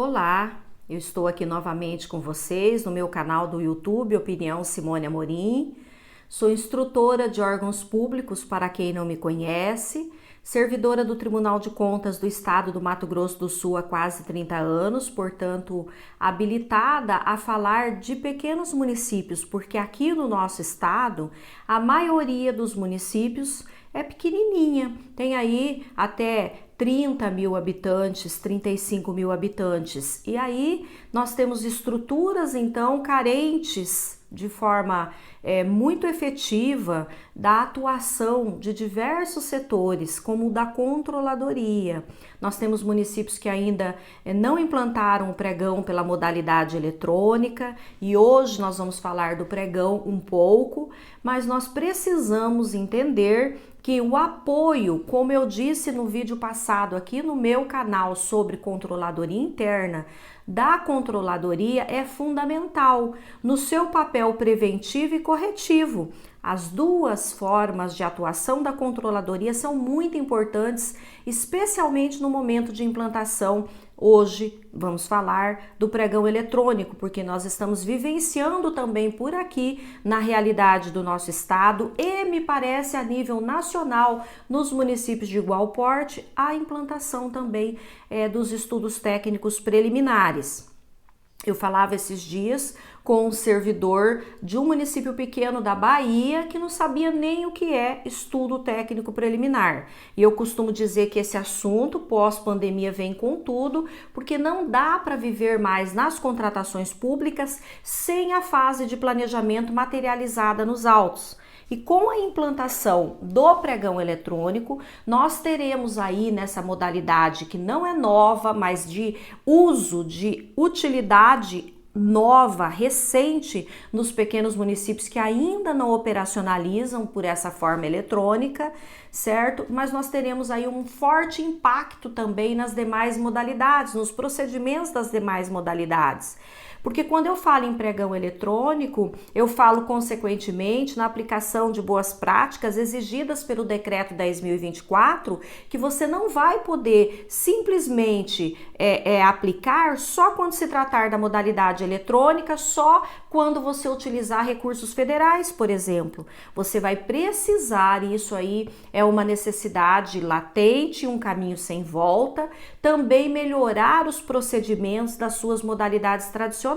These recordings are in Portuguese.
Olá, eu estou aqui novamente com vocês no meu canal do YouTube Opinião Simone Amorim. Sou instrutora de órgãos públicos para quem não me conhece, servidora do Tribunal de Contas do Estado do Mato Grosso do Sul há quase 30 anos, portanto, habilitada a falar de pequenos municípios, porque aqui no nosso estado, a maioria dos municípios é pequenininha, tem aí até 30 mil habitantes, 35 mil habitantes. E aí nós temos estruturas então carentes de forma muito efetiva da atuação de diversos setores, como o da controladoria. Nós temos municípios que ainda não implantaram o pregão pela modalidade eletrônica e hoje nós vamos falar do pregão um pouco, mas nós precisamos entender que o apoio, como eu disse no vídeo passado aqui no meu canal sobre controladoria interna, da controladoria é fundamental no seu papel preventivo e corretivo. As duas formas de atuação da controladoria são muito importantes, especialmente no momento de implantação. Hoje vamos falar do pregão eletrônico, porque nós estamos vivenciando também por aqui, na realidade do nosso estado e me parece a nível nacional, nos municípios de igual porte, a implantação também dos estudos técnicos preliminares. Eu falava esses dias com um servidor de um município pequeno da Bahia que não sabia nem o que é estudo técnico preliminar. E eu costumo dizer que esse assunto pós-pandemia vem com tudo, porque não dá para viver mais nas contratações públicas sem a fase de planejamento materializada nos autos. E com a implantação do pregão eletrônico, nós teremos aí nessa modalidade que não é nova, mas de uso, de utilidade nova, recente nos pequenos municípios que ainda não operacionalizam por essa forma eletrônica, certo? Mas nós teremos aí um forte impacto também nas demais modalidades, nos procedimentos das demais modalidades. Porque quando eu falo em pregão eletrônico, eu falo consequentemente na aplicação de boas práticas exigidas pelo decreto 10.024, que você não vai poder simplesmente aplicar só quando se tratar da modalidade eletrônica, só quando você utilizar recursos federais, por exemplo. Você vai precisar, e isso aí é uma necessidade latente, um caminho sem volta, também melhorar os procedimentos das suas modalidades tradicionais,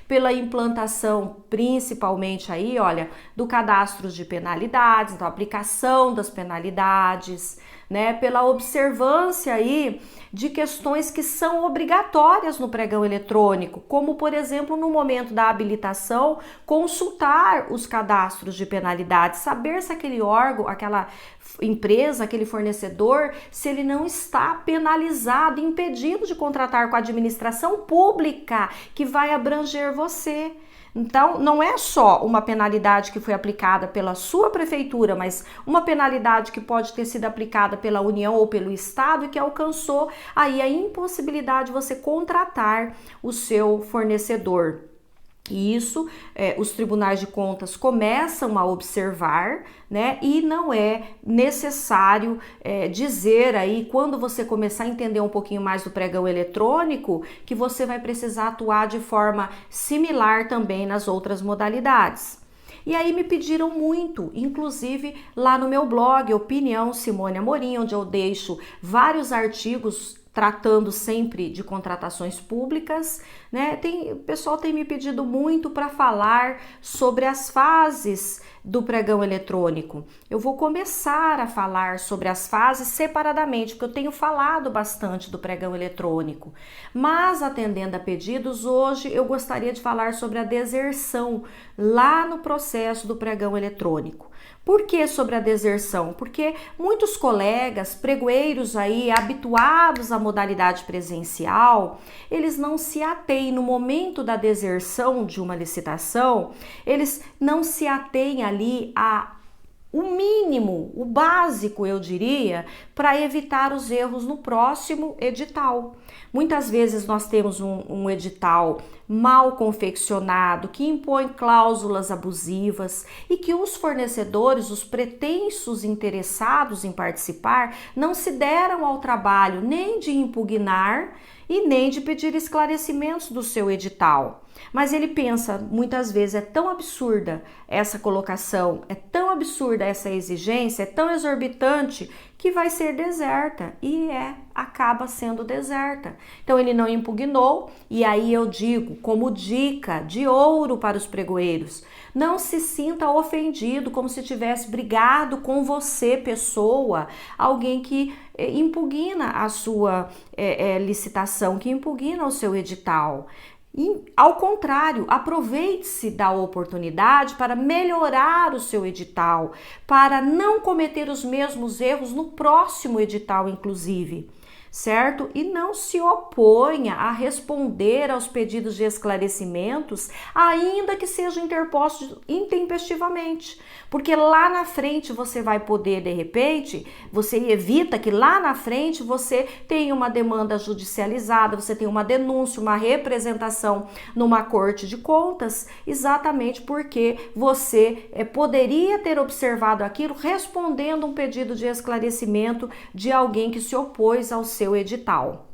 pela implantação principalmente aí, olha, do cadastro de penalidades, da aplicação das penalidades, né, pela observância aí de questões que são obrigatórias no pregão eletrônico, como por exemplo no momento da habilitação, consultar os cadastros de penalidades, saber se aquele órgão, aquela empresa, aquele fornecedor, se ele não está penalizado, impedido de contratar com a administração pública que vai abranger você. Então, não é só uma penalidade que foi aplicada pela sua prefeitura, mas uma penalidade que pode ter sido aplicada pela União ou pelo Estado e que alcançou aí a impossibilidade de você contratar o seu fornecedor. E isso os tribunais de contas começam a observar, né? E não é necessário dizer aí, quando você começar a entender um pouquinho mais do pregão eletrônico, que você vai precisar atuar de forma similar também nas outras modalidades. E aí me pediram muito, inclusive lá no meu blog, Opinião Simone Amorim, onde eu deixo vários artigos tratando sempre de contratações públicas, né? O pessoal tem me pedido muito para falar sobre as fases do pregão eletrônico. Eu vou começar a falar sobre as fases separadamente, porque eu tenho falado bastante do pregão eletrônico. Mas, atendendo a pedidos, hoje eu gostaria de falar sobre a deserção lá no processo do pregão eletrônico. Por que sobre a deserção? Porque muitos colegas, pregoeiros aí, habituados à modalidade presencial, eles não se atêm no momento da deserção de uma licitação, eles não se atêm ali o mínimo, o básico, eu diria, para evitar os erros no próximo edital. Muitas vezes nós temos um edital mal confeccionado, que impõe cláusulas abusivas e que os fornecedores, os pretensos interessados em participar, não se deram ao trabalho nem de impugnar e nem de pedir esclarecimentos do seu edital. Mas ele pensa, muitas vezes, é tão absurda essa colocação, é tão absurda essa exigência, é tão exorbitante que vai ser deserta, e acaba sendo deserta. Então ele não impugnou, e aí eu digo, como dica de ouro para os pregoeiros, não se sinta ofendido, como se tivesse brigado com você, pessoa, alguém que impugna a sua licitação, que impugna o seu edital. E, ao contrário, aproveite-se da oportunidade para melhorar o seu edital, para não cometer os mesmos erros no próximo edital, inclusive, certo? E não se oponha a responder aos pedidos de esclarecimentos, ainda que sejam interpostos intempestivamente, porque lá na frente você vai poder, de repente, você evita que lá na frente você tenha uma demanda judicializada, você tenha uma denúncia, uma representação numa corte de contas, exatamente porque você poderia ter observado aquilo respondendo um pedido de esclarecimento de alguém que se opôs ao seu edital.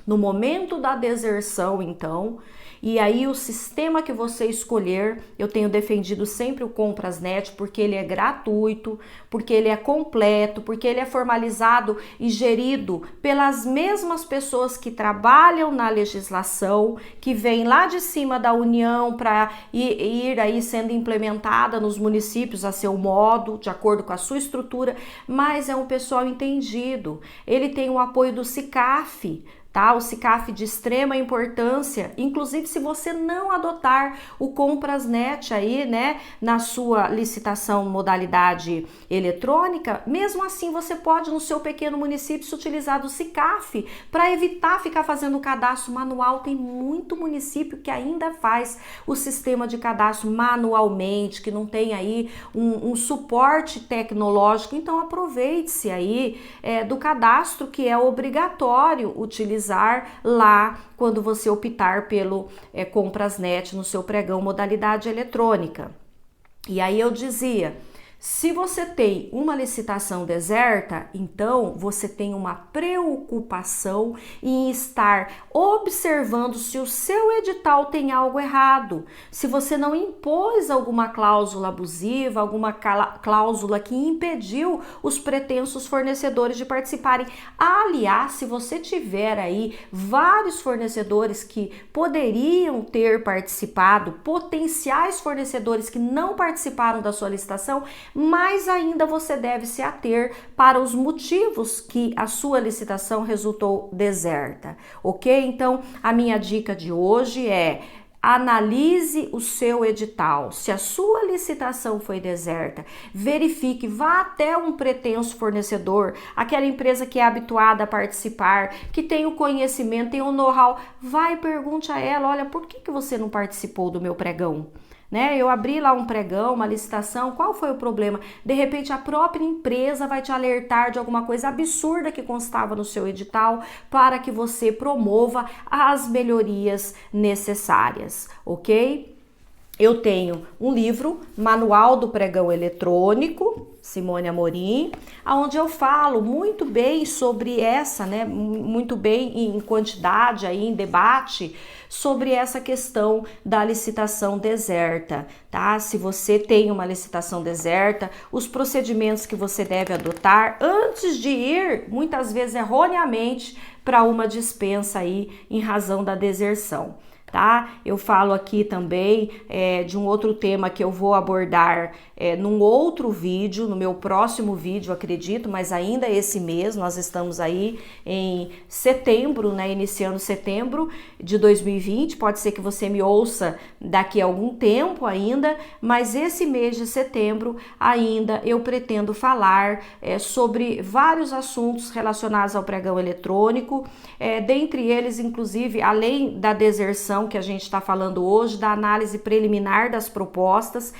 No momento da deserção, então, e aí o sistema que você escolher, eu tenho defendido sempre o Comprasnet, porque ele é gratuito, porque ele é completo, porque ele é formalizado e gerido pelas mesmas pessoas que trabalham na legislação, que vem lá de cima da União para ir aí sendo implementada nos municípios a seu modo, de acordo com a sua estrutura, mas é um pessoal entendido. Ele tem o apoio do SICAF, tá? O SICAF de extrema importância, inclusive se você não adotar o Comprasnet aí, né, na sua licitação modalidade eletrônica, mesmo assim você pode no seu pequeno município se utilizar do SICAF para evitar ficar fazendo cadastro manual. Tem muito município que ainda faz o sistema de cadastro manualmente, que não tem aí um suporte tecnológico. Então aproveite-se aí do cadastro que é obrigatório utilizar lá quando você optar pelo Comprasnet no seu pregão modalidade eletrônica. E aí eu dizia, se você tem uma licitação deserta, então você tem uma preocupação em estar observando se o seu edital tem algo errado, se você não impôs alguma cláusula abusiva, alguma cláusula que impediu os pretensos fornecedores de participarem. Aliás, se você tiver aí vários fornecedores que poderiam ter participado, potenciais fornecedores que não participaram da sua licitação, mais ainda você deve se ater para os motivos que a sua licitação resultou deserta, ok? Então, a minha dica de hoje é: analise o seu edital. Se a sua licitação foi deserta, verifique, vá até um pretenso fornecedor, aquela empresa que é habituada a participar, que tem o conhecimento, tem o know-how, vai e pergunte a ela: olha, por que você não participou do meu pregão? Né? Eu abri lá um pregão, uma licitação, qual foi o problema? De repente a própria empresa vai te alertar de alguma coisa absurda que constava no seu edital para que você promova as melhorias necessárias, ok? Eu tenho um livro, Manual do Pregão Eletrônico, Simone Amorim, onde eu falo muito bem sobre essa, né, muito bem em quantidade, aí, em debate, sobre essa questão da licitação deserta, tá? Se você tem uma licitação deserta, os procedimentos que você deve adotar antes de ir, muitas vezes erroneamente, para uma dispensa aí em razão da deserção. Tá? Eu falo aqui também de um outro tema que eu vou abordar num outro vídeo, no meu próximo vídeo, acredito, mas ainda esse mês, nós estamos aí em setembro, né? Iniciando setembro de 2020, pode ser que você me ouça daqui a algum tempo ainda, mas esse mês de setembro ainda eu pretendo falar sobre vários assuntos relacionados ao pregão eletrônico, dentre eles, inclusive, além da deserção que a gente está falando hoje, da análise preliminar das propostas,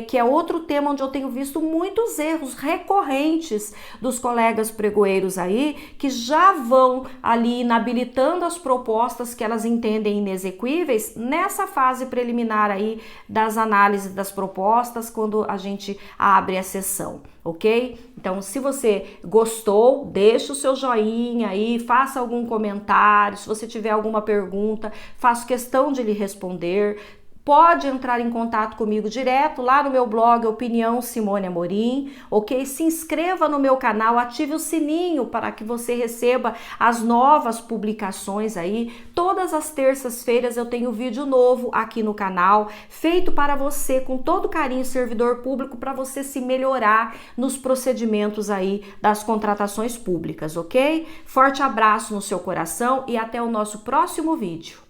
que é outro tema onde eu tenho visto muitos erros recorrentes dos colegas pregoeiros aí, que já vão ali inabilitando as propostas que elas entendem inexequíveis nessa fase preliminar aí das análises das propostas, quando a gente abre a sessão. ok? Então, se você gostou, deixa o seu joinha aí, faça algum comentário, se você tiver alguma pergunta, faço questão de lhe responder. Pode entrar em contato comigo direto lá no meu blog Opinião Simone Amorim, ok? Se inscreva no meu canal, ative o sininho para que você receba as novas publicações aí. Todas as terças-feiras eu tenho vídeo novo aqui no canal, feito para você com todo carinho, servidor público, para você se melhorar nos procedimentos aí das contratações públicas, ok? Forte abraço no seu coração e até o nosso próximo vídeo.